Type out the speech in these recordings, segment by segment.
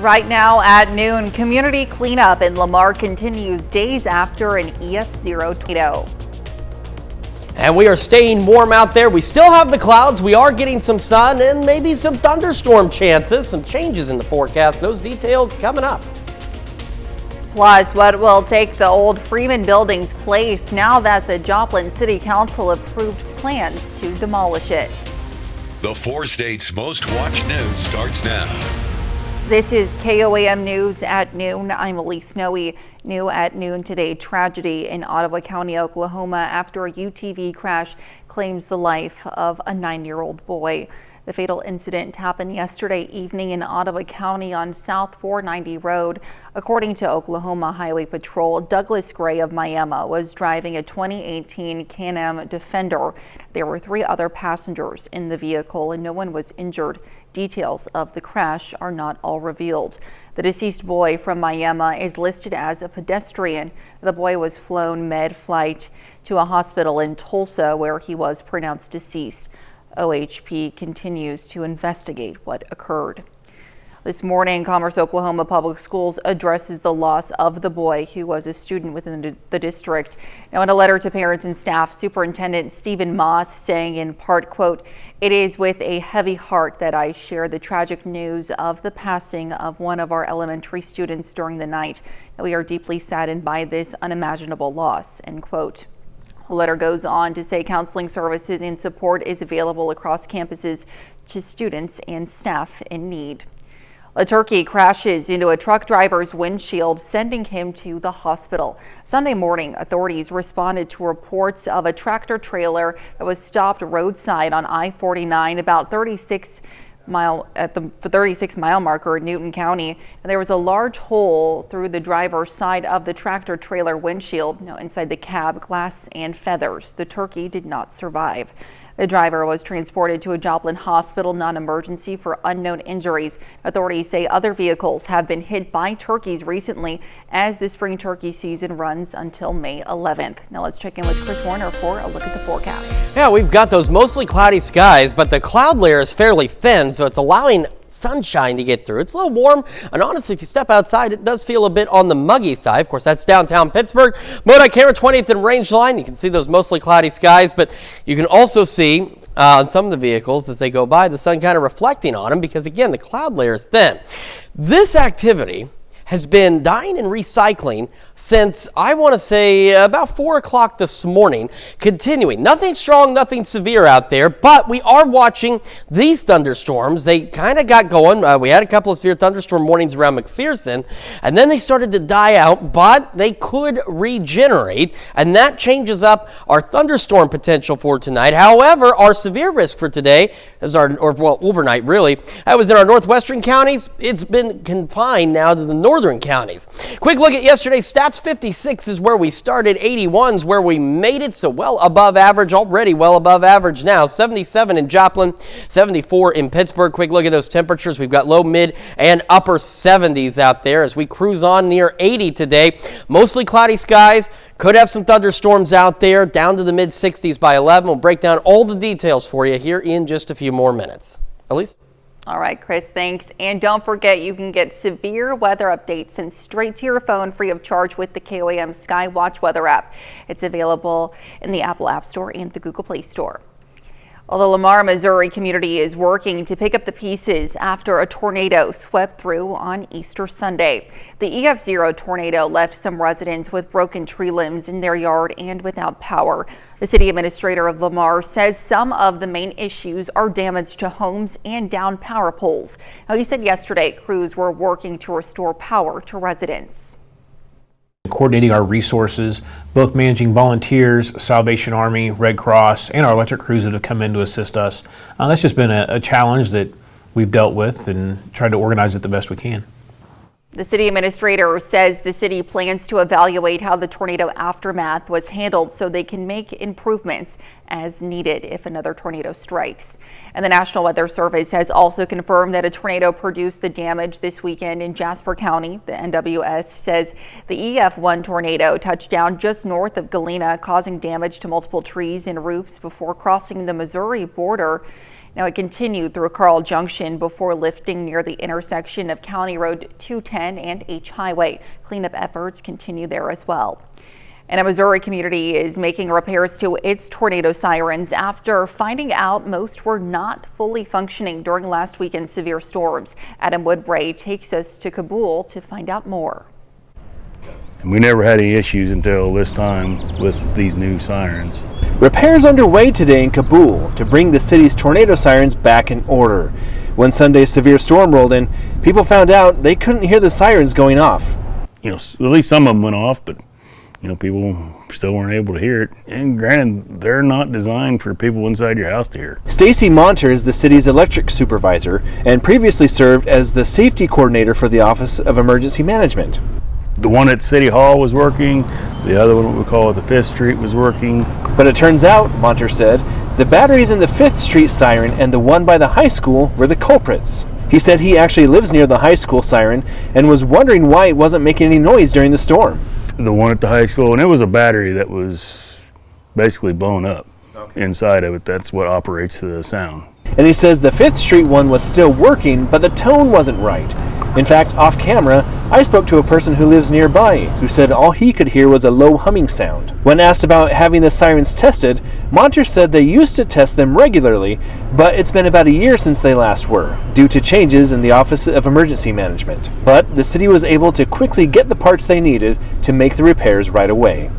Right now at noon, community cleanup in Lamar continues days after an EF0 tornado. And we are staying warm out there. We still have the clouds. We are getting some sun and maybe some thunderstorm chances, some changes in the forecast. Those details coming up. Plus, what will take the old Freeman building's place now that the Joplin City Council approved plans to demolish it. The 4 states' most watched news starts now. This is KOAM News at noon. I'm Elise Snowy. New at noon today, tragedy in Ottawa County, Oklahoma after a UTV crash claims the life of a 9-year-old boy. The fatal incident happened yesterday evening in Ottawa County on South 490 Road. According to Oklahoma Highway Patrol, Douglas Gray of Miami was driving a 2018 Can-Am Defender. There were 3 other passengers in the vehicle and no one was injured. Details of the crash are not all revealed. The deceased boy from Miami is listed as a pedestrian. The boy was flown mid-flight to a hospital in Tulsa where he was pronounced deceased. OHP continues to investigate what occurred. This morning, Commerce Oklahoma Public Schools addresses the loss of the boy who was a student within the district. Now, in a letter to parents and staff, Superintendent Stephen Moss saying in part, quote, "It is with a heavy heart that I share the tragic news of the passing of one of our elementary students during the night. We are deeply saddened by this unimaginable loss," end quote. The letter goes on to say counseling services and support is available across campuses to students and staff in need. A turkey crashes into a truck driver's windshield, sending him to the hospital. Sunday morning, authorities responded to reports of a tractor trailer that was stopped roadside on I-49 about 36 mile marker in Newton County. And there was a large hole through the driver's side of the tractor trailer windshield. Now, inside the cab, glass and feathers. The turkey did not survive. The driver was transported to a Joplin hospital non-emergency for unknown injuries. Authorities say other vehicles have been hit by turkeys recently as the spring turkey season runs until May 11th. Now let's check in with Chris Warner for a look at the forecast. Yeah, we've got those mostly cloudy skies, but the cloud layer is fairly thin, so it's allowing sunshine to get through. It's a little warm, and honestly, if you step outside, it does feel a bit on the muggy side. Of course, that's downtown Pittsburgh. MoDOT camera 20th and Range Line. You can see those mostly cloudy skies, but you can also see on some of the vehicles as they go by, the sun kind of reflecting on them because, again, the cloud layer is thin. This activity has been dying and recycling since, I want to say, about 4 o'clock this morning, continuing. Nothing strong, nothing severe out there, but we are watching these thunderstorms. They kind of got going. We had a couple of severe thunderstorm warnings around McPherson, and then they started to die out, but they could regenerate, and that changes up our thunderstorm potential for tonight. However, our severe risk for today, overnight really, that was in our northwestern counties. It's been confined now to the northern counties. Quick look at yesterday's stats. 56 is where we started. 81's where we made it, so well above average, already well above average now. 77 in Joplin, 74 in Pittsburgh. Quick look at those temperatures. We've got low, mid, and upper 70s out there as we cruise on near 80 today. Mostly cloudy skies. Could have some thunderstorms out there, down to the mid 60s by 11. We'll break down all the details for you here in just a few more minutes. Elise? All right, Chris, thanks. And don't forget, you can get severe weather updates sent straight to your phone free of charge with the KOAM Sky Watch weather app. It's available in the Apple App Store and the Google Play Store. Well, the Lamar, Missouri community is working to pick up the pieces after a tornado swept through on Easter Sunday. The EF0 tornado left some residents with broken tree limbs in their yard and without power. The city administrator of Lamar says some of the main issues are damage to homes and downed power poles. Now, he said yesterday crews were working to restore power to residents. Coordinating our resources, both managing volunteers, Salvation Army, Red Cross, and our electric crews that have come in to assist us. That's just been a challenge that we've dealt with and tried to organize it the best we can. The city administrator says the city plans to evaluate how the tornado aftermath was handled so they can make improvements as needed if another tornado strikes. And the National Weather Service has also confirmed that a tornado produced the damage this weekend in Jasper County. The NWS says the EF1 tornado touched down just north of Galena, causing damage to multiple trees and roofs before crossing the Missouri border. Now it continued through Carl Junction before lifting near the intersection of County Road 210 and H Highway. Cleanup efforts continue there as well. And a Missouri community is making repairs to its tornado sirens after finding out most were not fully functioning during last weekend's severe storms. Adam Woodbray takes us to Kabul to find out more. And we never had any issues until this time with these new sirens. Repairs underway today in Kabul to bring the city's tornado sirens back in order. When Sunday's severe storm rolled in, people found out they couldn't hear the sirens going off. You know, at least some of them went off, but people still weren't able to hear it. And granted, they're not designed for people inside your house to hear. Stacy Monter is the city's electric supervisor and previously served as the safety coordinator for the Office of Emergency Management. The one at City Hall was working, the other one, what we call it, the 5th Street, was working. But it turns out, Monter said, the batteries in the 5th Street siren and the one by the high school were the culprits. He said he actually lives near the high school siren and was wondering why it wasn't making any noise during the storm. The one at the high school, and it was a battery that was basically blown up inside of it. That's what operates the sound. And he says the 5th Street one was still working, but the tone wasn't right. In fact, off camera, I spoke to a person who lives nearby who said all he could hear was a low humming sound. When asked about having the sirens tested, Monter said they used to test them regularly, but it's been about a year since they last were, due to changes in the Office of Emergency Management. But the city was able to quickly get the parts they needed to make the repairs right away.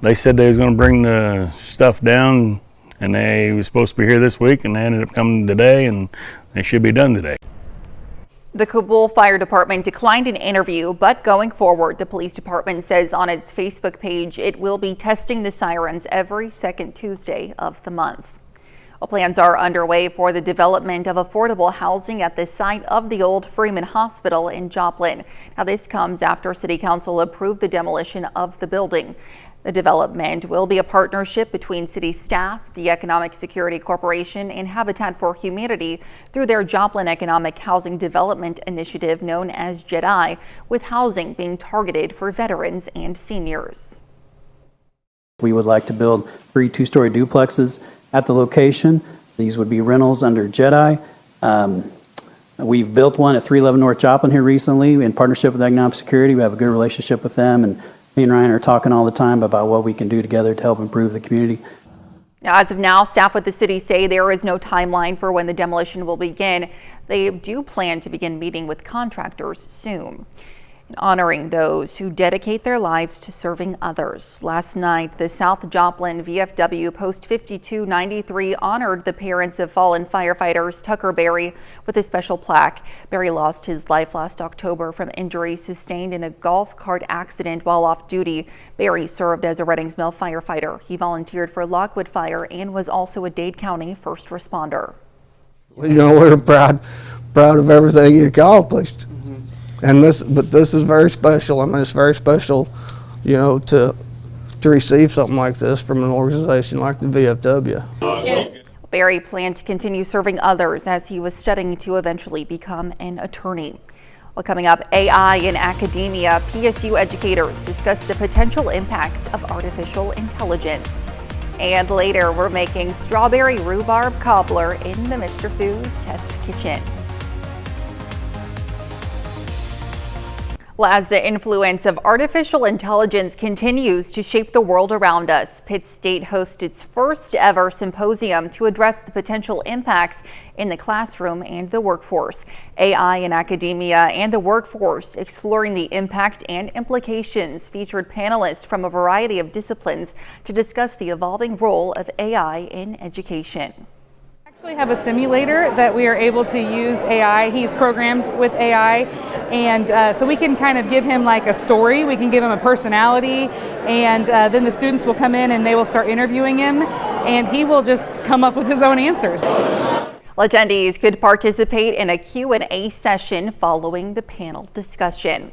They said they was going to bring the stuff down, and they was supposed to be here this week, and they ended up coming today, and they should be done today. The Kabul Fire Department declined an interview, but going forward, the police department says on its Facebook page it will be testing the sirens every second Tuesday of the month. Well, plans are underway for the development of affordable housing at the site of the old Freeman Hospital in Joplin. Now, this comes after City Council approved the demolition of the building. The development will be a partnership between city staff, the Economic Security Corporation, and Habitat for Humanity through their Joplin Economic Housing Development Initiative known as JEDI, with housing being targeted for veterans and seniors. We would like to build 3 two-story duplexes at the location. These would be rentals under JEDI. We've built one at 311 North Joplin here recently in partnership with Economic Security. We have a good relationship with them, and me and Ryan are talking all the time about what we can do together to help improve the community. Now, as of now, staff with the city say there is no timeline for when the demolition will begin. They do plan to begin meeting with contractors soon. Honoring those who dedicate their lives to serving others. Last night, the South Joplin VFW Post 5293 honored the parents of fallen firefighters Tucker Berry with a special plaque. Berry lost his life last October from injuries sustained in a golf cart accident while off duty. Berry served as a Reddings Mill firefighter. He volunteered for Lockwood Fire and was also a Dade County first responder. We're proud of everything you accomplished. And this is very special. I mean, it's very special, to receive something like this from an organization like the VFW. Berry planned to continue serving others as he was studying to eventually become an attorney. Well, coming up, AI in academia, PSU educators discuss the potential impacts of artificial intelligence. And later, we're making strawberry rhubarb cobbler in the Mr. Food Test Kitchen. Well, as the influence of artificial intelligence continues to shape the world around us, Pitt State hosts its first ever symposium to address the potential impacts in the classroom and the workforce. AI in academia and the workforce, exploring the impact and implications, featured panelists from a variety of disciplines to discuss the evolving role of AI in education. We have a simulator that we are able to use AI. He's programmed with AI, and so we can kind of give him like a story. We can give him a personality, and then the students will come in and they will start interviewing him, and he will just come up with his own answers. Attendees could participate in a Q&A session following the panel discussion.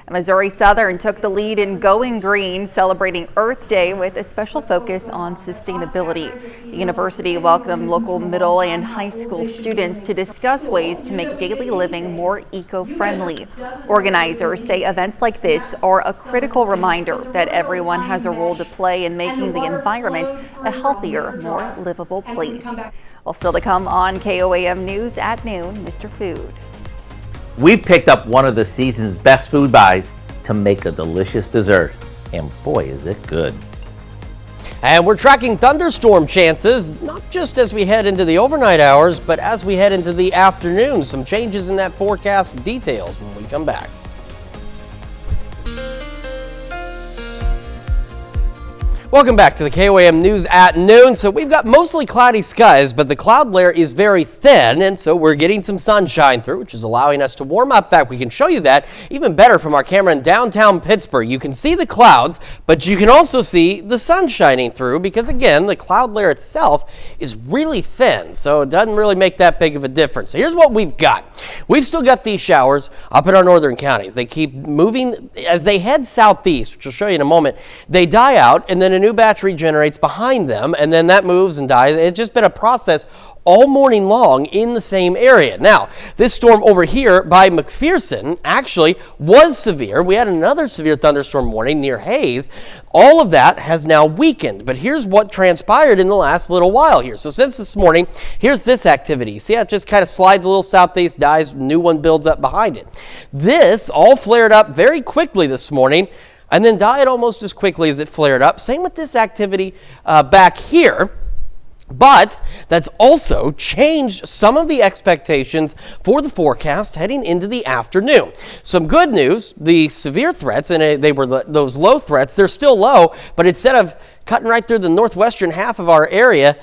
Missouri Southern took the lead in Going Green, celebrating Earth Day with a special focus on sustainability. The university welcomed local middle and high school students to discuss ways to make daily living more eco-friendly. Organizers say events like this are a critical reminder that everyone has a role to play in making the environment a healthier, more livable place. Well, still to come on KOAM News at noon, Mr. Food. We've picked up one of the season's best food buys to make a delicious dessert. And boy, is it good. And we're tracking thunderstorm chances, not just as we head into the overnight hours, but as we head into the afternoon. Some changes in that forecast, details when we come back. Welcome back to the KOAM News at noon. So we've got mostly cloudy skies, but the cloud layer is very thin, and so we're getting some sunshine through, which is allowing us to warm up. In fact, we can show you that even better from our camera in downtown Pittsburgh. You can see the clouds, but you can also see the sun shining through because, again, the cloud layer itself is really thin, so it doesn't really make that big of a difference. So here's what we've got. We've still got these showers up in our northern counties. They keep moving as they head southeast, which I'll show you in a moment. They die out, and then a new batch regenerates behind them, and then that moves and dies. It's just been a process all morning long in the same area. Now, this storm over here by McPherson actually was severe. We had another severe thunderstorm warning near Hayes. All of that has now weakened, but here's what transpired in the last little while here. So since this morning, here's this activity. See how it just kind of slides a little southeast, dies, new one builds up behind it. This all flared up very quickly this morning, and then died almost as quickly as it flared up. Same with this activity back here. But that's also changed some of the expectations for the forecast heading into the afternoon. Some good news, the severe threats, and they were those low threats, they're still low, but instead of cutting right through the northwestern half of our area,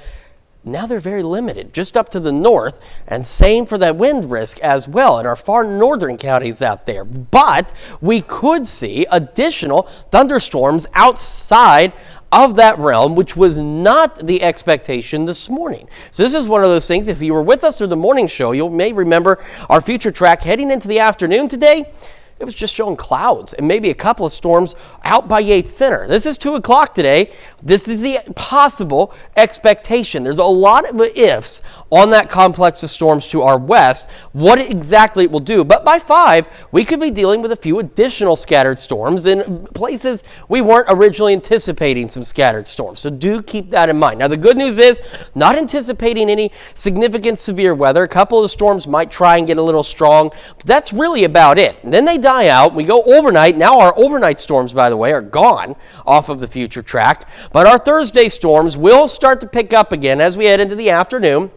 now they're very limited, just up to the north, and same for that wind risk as well in our far northern counties out there. But we could see additional thunderstorms outside of that realm, which was not the expectation this morning. So this is one of those things, if you were with us through the morning show, you may remember our future track heading into the afternoon today. It was just showing clouds and maybe a couple of storms out by Yates Center. This is 2 o'clock today. This is the possible expectation. There's a lot of ifs on that complex of storms to our west, what exactly it will do. But by 5, we could be dealing with a few additional scattered storms in places we weren't originally anticipating some scattered storms. So do keep that in mind. Now, the good news is not anticipating any significant severe weather. A couple of the storms might try and get a little strong. But that's really about it. And then they die out. We go overnight. Now our overnight storms, by the way, are gone off of the future track. But our Thursday storms will start to pick up again as we head into the afternoon.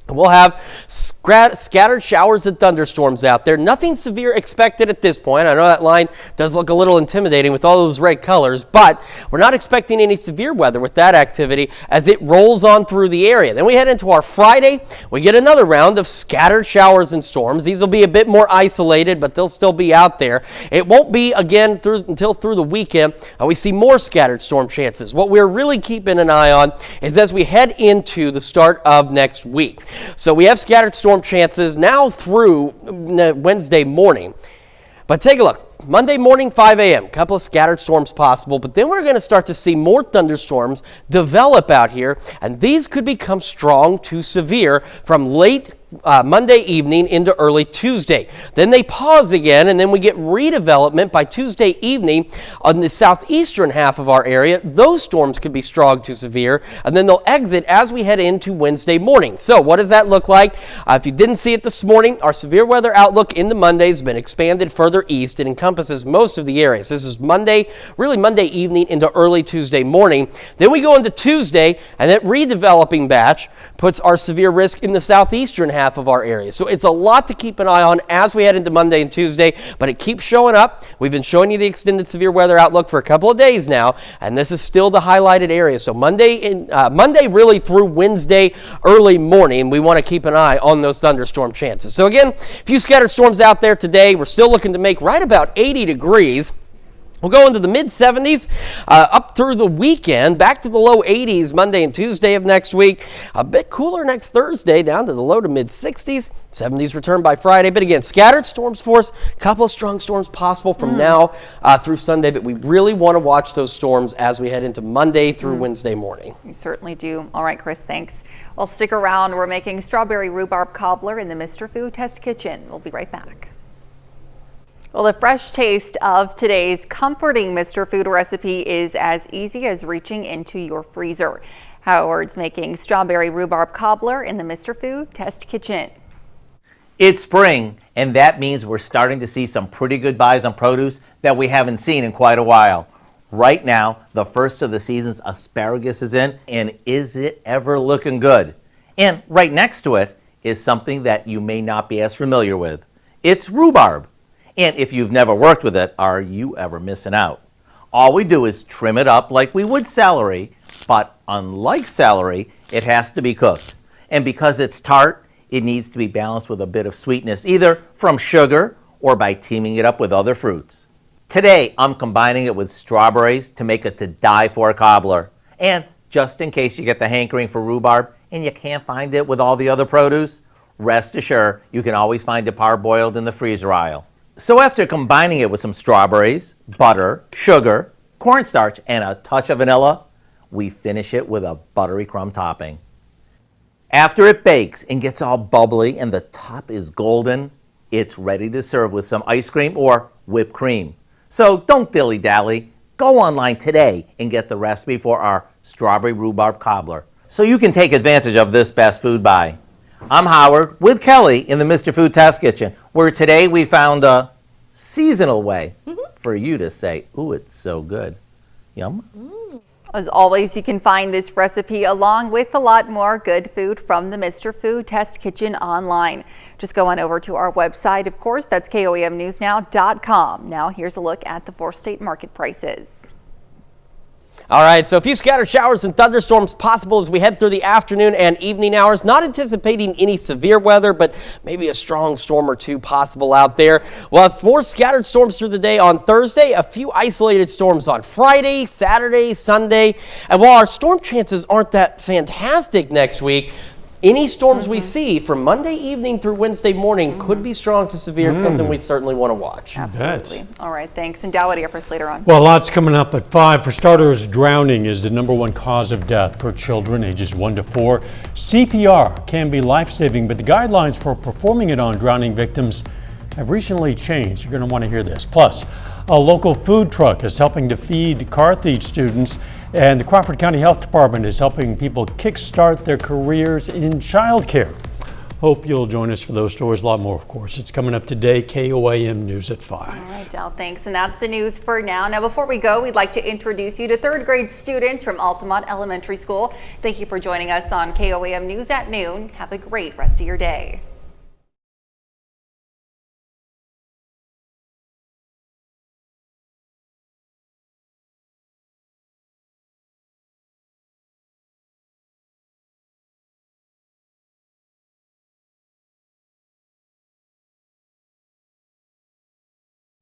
We'll have scattered showers and thunderstorms out there. Nothing severe expected at this point. I know that line does look a little intimidating with all those red colors, but we're not expecting any severe weather with that activity as it rolls on through the area. Then we head into our Friday. We get another round of scattered showers and storms. These will be a bit more isolated, but they'll still be out there. It won't be again until through the weekend. We see more scattered storm chances. What we're really keeping an eye on is as we head into the start of next week. So we have scattered storm chances now through Wednesday morning. But take a look. Monday morning, 5 a.m., a couple of scattered storms possible, but then we're going to start to see more thunderstorms develop out here, and these could become strong to severe from late Monday evening into early Tuesday. Then they pause again, and then we get redevelopment by Tuesday evening on the southeastern half of our area. Those storms could be strong to severe, and then they'll exit as we head into Wednesday morning. So what does that look like? If you didn't see it this morning, our severe weather outlook into Monday has been expanded further east. It encompasses most of the areas. This is Monday, really Monday evening into early Tuesday morning. Then we go into Tuesday, and that redeveloping batch puts our severe risk in the southeastern half of our area. So it's a lot to keep an eye on as we head into Monday and Tuesday, but it keeps showing up. We've been showing you the extended severe weather outlook for a couple of days now, and this is still the highlighted area. So Monday really through Wednesday early morning, we want to keep an eye on those thunderstorm chances. So again, a few scattered storms out there today. We're still looking to make right about 80 degrees. We'll go into the mid-70s up through the weekend, back to the low 80s Monday and Tuesday of next week. A bit cooler next Thursday, down to the low to mid-60s. 70s return by Friday. But again, scattered storms for us. A couple of strong storms possible from now through Sunday. But we really want to watch those storms as we head into Monday through Wednesday morning. We certainly do. All right, Chris, thanks. Well, stick around. We're making strawberry rhubarb cobbler in the Mr. Food Test Kitchen. We'll be right back. Well, the fresh taste of today's comforting Mr. Food recipe is as easy as reaching into your freezer. Howard's making strawberry rhubarb cobbler in the Mr. Food Test Kitchen. It's spring, and that means we're starting to see some pretty good buys on produce that we haven't seen in quite a while. Right now, the first of the season's asparagus is in, and is it ever looking good? And right next to it is something that you may not be as familiar with. It's rhubarb. And if you've never worked with it, are you ever missing out? All we do is trim it up like we would celery, but unlike celery, it has to be cooked. And because it's tart, it needs to be balanced with a bit of sweetness, either from sugar or by teaming it up with other fruits. Today, I'm combining it with strawberries to make a to-die-for cobbler. And just in case you get the hankering for rhubarb and you can't find it with all the other produce, rest assured you can always find it parboiled in the freezer aisle. So after combining it with some strawberries, butter, sugar, cornstarch, and a touch of vanilla, we finish it with a buttery crumb topping. After it bakes and gets all bubbly and the top is golden, it's ready to serve with some ice cream or whipped cream. So don't dilly-dally. Go online today and get the recipe for our strawberry rhubarb cobbler so you can take advantage of this best food buy. I'm Howard with Kelly in the Mr. Food Test Kitchen, where today we found a seasonal way for you to say, ooh, it's so good. Yum. As always, you can find this recipe along with a lot more good food from the Mr. Food Test Kitchen online. Just go on over to our website, of course, that's KOAMnewsnow.com. Now here's a look at the 4-state market prices. All right, so a few scattered showers and thunderstorms possible as we head through the afternoon and evening hours. Not anticipating any severe weather, but maybe a strong storm or two possible out there. We'll have more scattered storms through the day on Thursday, a few isolated storms on Friday, Saturday, Sunday. And while our storm chances aren't that fantastic next week, any storms we see from Monday evening through Wednesday morning could be strong to severe. It's something we certainly want to watch. Absolutely. All right, thanks. And Dow, what do you have for us later on? Well, lots coming up at 5. For starters, drowning is the #1 cause of death for children ages 1 to 4. CPR can be life-saving, but the guidelines for performing it on drowning victims have recently changed. You're going to want to hear this. Plus, a local food truck is helping to feed Carthage students, and the Crawford County Health Department is helping people kickstart their careers in childcare. Hope you'll join us for those stories. A lot more, of course. It's coming up today, KOAM News at 5. All right, Del, thanks. And that's the news for now. Now, before we go, we'd like to introduce you to 3rd grade students from Altamont Elementary School. Thank you for joining us on KOAM News at noon. Have a great rest of your day.